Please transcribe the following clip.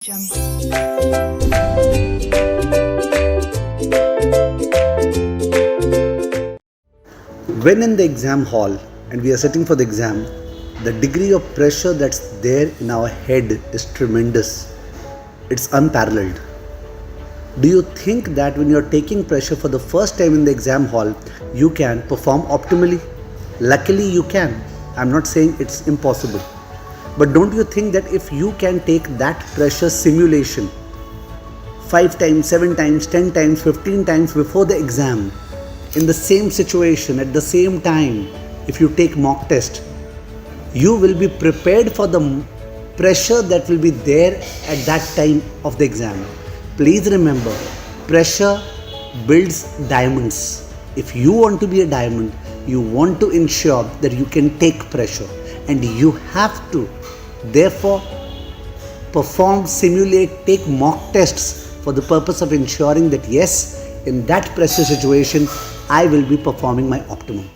When in the exam hall and we are sitting for the exam, the degree of pressure that's there in our head is tremendous. It's unparalleled. Do you think that when you're taking pressure for the first time in the exam hall, you can perform optimally? Luckily, you can. I'm not saying it's impossible. But don't you think that if you can take that pressure simulation 5 times, 7 times, 10 times, 15 times before the exam, in the same situation, at the same time, if you take mock test, you will be prepared for the pressure that will be there at that time of the exam. Please remember, pressure builds diamonds. If you want to be a diamond, you want to ensure that you can take pressure, and you have to therefore perform, simulate, take mock tests for the purpose of ensuring that yes, in that pressure situation, I will be performing my optimum.